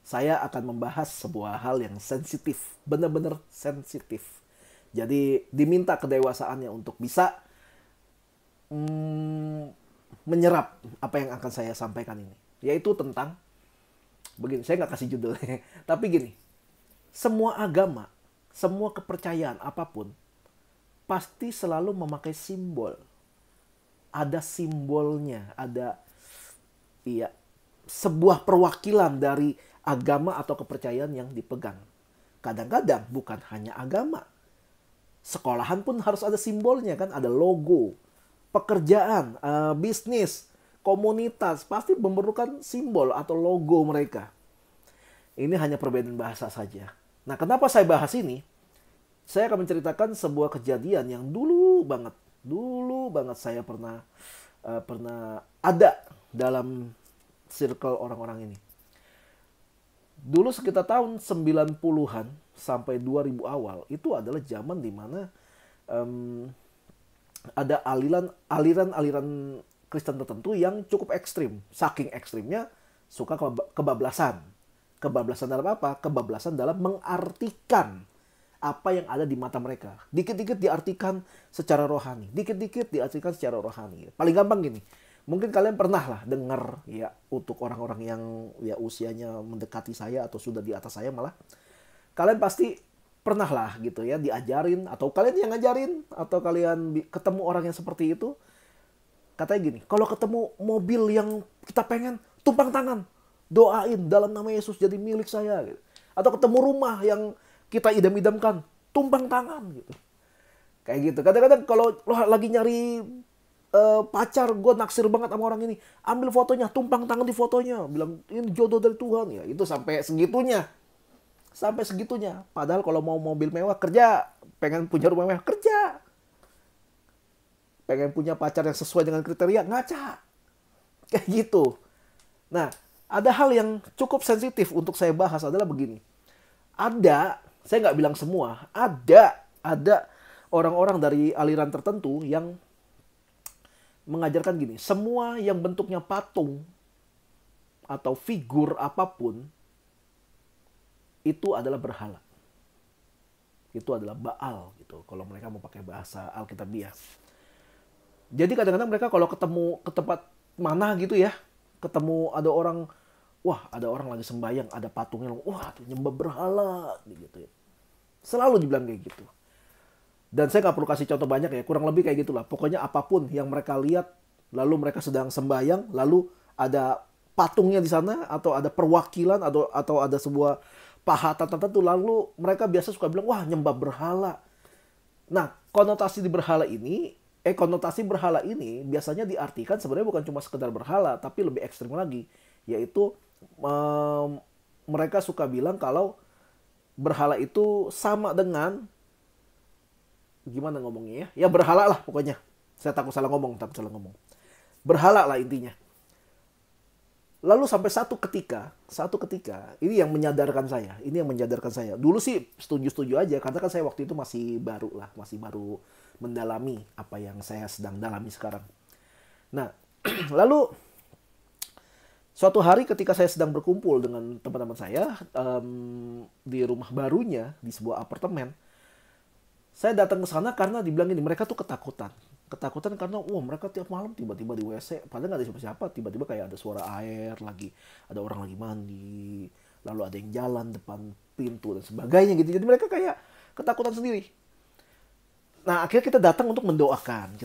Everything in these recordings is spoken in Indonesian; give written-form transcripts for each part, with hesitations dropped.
saya akan membahas sebuah hal yang sensitif, benar-benar sensitif. Jadi diminta kedewasaannya untuk bisa mm, menyerap apa yang akan saya sampaikan ini. Yaitu tentang, begini, saya nggak kasih judul, tapi gini, semua agama, semua kepercayaan apapun, pasti selalu memakai simbol. Ada simbolnya, ada iya sebuah perwakilan dari agama atau kepercayaan yang dipegang. Kadang-kadang bukan hanya agama. Sekolahan pun harus ada simbolnya kan, ada logo. Pekerjaan, bisnis, komunitas pasti memerlukan simbol atau logo mereka. Ini hanya perbedaan bahasa saja. Nah, kenapa saya bahas ini? Saya akan menceritakan sebuah kejadian yang dulu banget saya pernah ada dalam circle orang-orang ini. Dulu sekitar tahun 90-an sampai 2000 awal, itu adalah zaman dimana ada aliran-aliran Kristen tertentu yang cukup ekstrim. Saking ekstrimnya suka kebablasan. Kebablasan dalam apa? Kebablasan dalam mengartikan apa yang ada di mata mereka. Dikit-dikit diartikan secara rohani. Dikit-dikit diartikan secara rohani. Paling gampang gini. Mungkin kalian pernah lah dengar ya, untuk orang-orang yang ya usianya mendekati saya atau sudah di atas saya malah. Kalian pasti pernah lah gitu ya diajarin, atau kalian yang ngajarin, atau kalian ketemu orang yang seperti itu. Katanya gini, kalau ketemu mobil yang kita pengen, tumpang tangan. Doain dalam nama Yesus jadi milik saya. Gitu. Atau ketemu rumah yang kita idam-idamkan, tumpang tangan gitu. Kayak gitu. Kadang-kadang kalau lo lagi nyari pacar, gue naksir banget sama orang ini, ambil fotonya, tumpang tangan di fotonya, bilang ini jodoh dari Tuhan. Ya itu sampai segitunya. Sampai segitunya. Padahal kalau mau mobil mewah, kerja. Pengen punya rumah mewah, kerja. Pengen punya pacar yang sesuai dengan kriteria, ngaca. Kayak gitu. Nah, ada hal yang cukup sensitif untuk saya bahas adalah begini. Saya nggak bilang semua, ada orang-orang dari aliran tertentu yang mengajarkan gini, semua yang bentuknya patung atau figur apapun itu adalah berhala. Itu adalah Baal gitu, kalau mereka mau pakai bahasa Alkitabiah. Jadi kadang-kadang mereka kalau ketemu ke tempat mana gitu ya, ketemu ada orang, wah ada orang lagi sembahyang, ada patungnya, wah nyembah berhala gitu ya. Selalu dibilang kayak gitu. Dan saya nggak perlu kasih contoh banyak ya, kurang lebih kayak gitulah. Pokoknya apapun yang mereka lihat, lalu mereka sedang sembahyang, lalu ada patungnya di sana, atau ada perwakilan, atau ada sebuah pahatan tertentu, lalu mereka biasa suka bilang, wah nyembah berhala. Nah, konotasi berhala ini biasanya diartikan sebenarnya bukan cuma sekedar berhala, tapi lebih ekstrim lagi, yaitu mereka suka bilang kalau berhala itu sama dengan, gimana ngomongnya ya? Ya berhala lah pokoknya. Saya takut salah ngomong. Berhala lah intinya. Lalu sampai satu ketika, ini yang menyadarkan saya. Dulu sih setuju-setuju aja, karena kan saya waktu itu masih baru mendalami apa yang saya sedang dalami sekarang. Nah, lalu suatu hari ketika saya sedang berkumpul dengan teman-teman saya di rumah barunya, di sebuah apartemen, saya datang ke sana karena dibilang ini, mereka tuh ketakutan karena mereka tiap malam tiba-tiba di WC, padahal nggak ada siapa-siapa, tiba-tiba kayak ada suara air lagi, ada orang lagi mandi, lalu ada yang jalan depan pintu dan sebagainya gitu. Jadi mereka kayak ketakutan sendiri. Nah, akhirnya kita datang untuk mendoakan,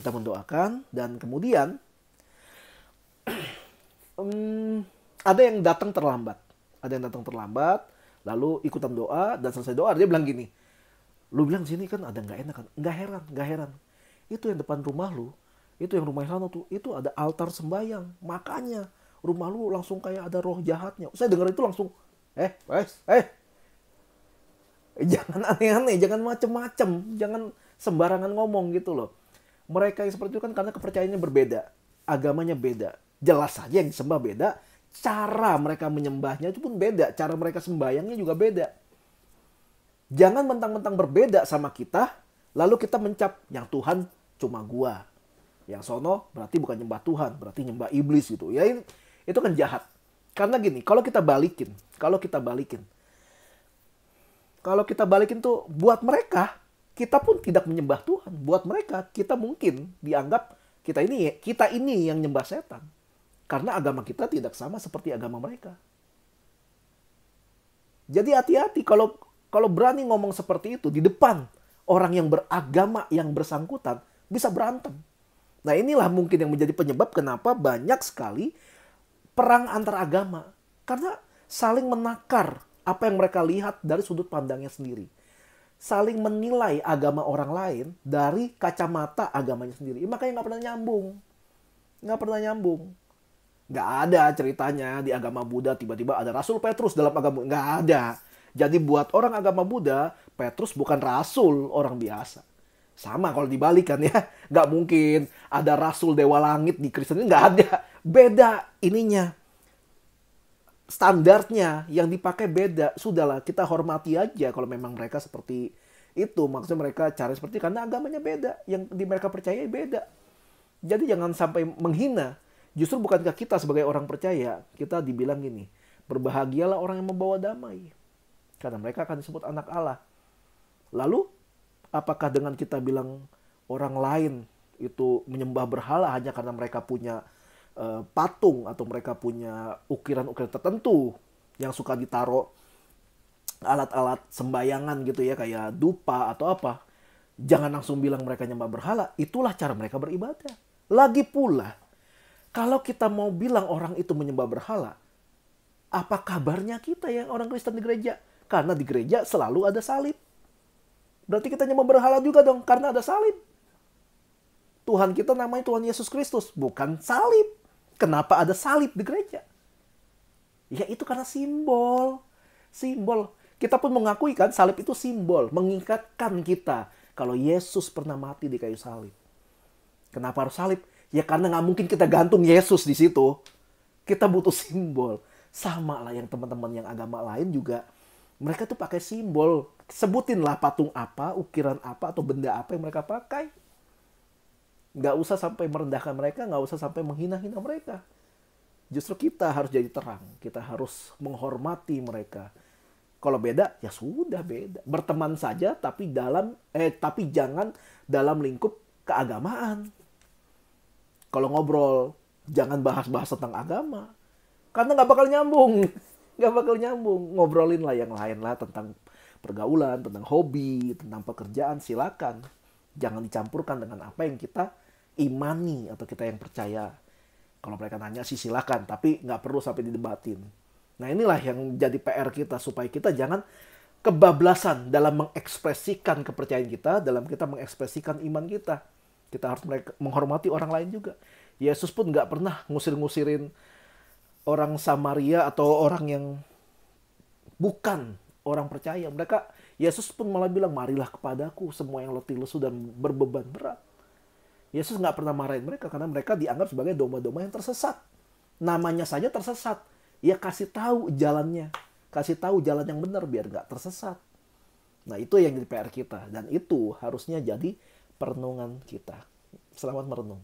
dan kemudian ada yang datang terlambat, lalu ikutan doa, dan selesai doa dia bilang gini, lu bilang sini kan ada nggak enak kan? Nggak heran. Itu yang depan rumah lu, itu yang rumah sana tuh, itu ada altar sembahyang. Makanya rumah lu langsung kayak ada roh jahatnya. Saya dengar itu langsung, jangan aneh-aneh, jangan macem-macem, jangan sembarangan ngomong gitu loh. Mereka yang seperti itu kan karena kepercayaannya berbeda, agamanya beda. Jelas saja yang disembah beda, cara mereka menyembahnya itu pun beda, cara mereka sembahyangnya juga beda. Jangan mentang-mentang berbeda sama kita, lalu kita mencap yang Tuhan cuma gua. Yang sono berarti bukan nyembah Tuhan, berarti nyembah iblis gitu. Ya itu kan jahat. Karena gini, kalau kita balikin tuh buat mereka, kita pun tidak menyembah Tuhan. Buat mereka, kita mungkin dianggap kita ini yang nyembah setan. Karena agama kita tidak sama seperti agama mereka. Jadi hati-hati kalau berani ngomong seperti itu di depan orang yang beragama yang bersangkutan, bisa berantem. Nah, inilah mungkin yang menjadi penyebab kenapa banyak sekali perang antar agama. Karena saling menakar apa yang mereka lihat dari sudut pandangnya sendiri. Saling menilai agama orang lain dari kacamata agamanya sendiri. Makanya nggak pernah nyambung. Nggak ada ceritanya di agama Buddha tiba-tiba ada Rasul Petrus dalam agama. Nggak ada. Jadi buat orang agama Buddha, Petrus bukan rasul, orang biasa. Sama kalau dibalik kan ya. Nggak mungkin ada Rasul Dewa Langit di Kristen. Nggak ada. Beda ininya. Standarnya yang dipakai beda. Sudahlah, kita hormati aja kalau memang mereka seperti itu. Maksudnya mereka cara seperti itu. Karena agamanya beda. Yang mereka percaya beda. Jadi jangan sampai menghina. Justru bukankah kita sebagai orang percaya, kita dibilang gini, berbahagialah orang yang membawa damai. Karena mereka akan disebut anak Allah. Lalu, apakah dengan kita bilang orang lain itu menyembah berhala hanya karena mereka punya patung atau mereka punya ukiran-ukiran tertentu yang suka ditaruh alat-alat sembayangan gitu ya, kayak dupa atau apa. Jangan langsung bilang mereka nyembah berhala. Itulah cara mereka beribadah. Lagi pula, kalau kita mau bilang orang itu menyembah berhala, apa kabarnya kita yang orang Kristen di gereja? Karena di gereja selalu ada salib. Berarti kita nyembah berhala juga dong, karena ada salib. Tuhan kita namanya Tuhan Yesus Kristus, bukan salib. Kenapa ada salib di gereja? Ya itu karena simbol. Simbol. Kita pun mengakui kan salib itu simbol. Mengingatkan kita kalau Yesus pernah mati di kayu salib. Kenapa harus salib? Ya karena nggak mungkin kita gantung Yesus di situ. Kita butuh simbol. Sama lah yang teman-teman yang agama lain juga. Mereka tuh pakai simbol. Sebutinlah patung apa, ukiran apa, atau benda apa yang mereka pakai. Nggak usah sampai merendahkan mereka, nggak usah sampai menghina-hina mereka. Justru kita harus jadi terang. Kita harus menghormati mereka. Kalau beda, ya sudah beda. Berteman saja, tapi jangan dalam lingkup keagamaan. Kalau ngobrol, jangan bahas-bahas tentang agama. Karena nggak bakal nyambung. Nggak bakal nyambung. Ngobrolin lah yang lain lah tentang pergaulan, tentang hobi, tentang pekerjaan, silakan. Jangan dicampurkan dengan apa yang kita imani atau kita yang percaya. Kalau mereka nanya sih silakan, tapi nggak perlu sampai didebatin. Nah inilah yang jadi PR kita, supaya kita jangan kebablasan dalam mengekspresikan kepercayaan kita, dalam kita mengekspresikan iman kita. Kita harus menghormati orang lain juga. Yesus pun nggak pernah ngusir-ngusirin orang Samaria atau orang yang bukan orang percaya. Yesus pun malah bilang, marilah kepadaku semua yang letih lesu dan berbeban berat. Yesus nggak pernah marahin mereka karena mereka dianggap sebagai domba-domba yang tersesat. Namanya saja tersesat. Ya kasih tahu jalannya. Kasih tahu jalan yang benar biar nggak tersesat. Nah itu yang jadi PR kita. Dan itu harusnya jadi perenungan kita. Selamat merenung.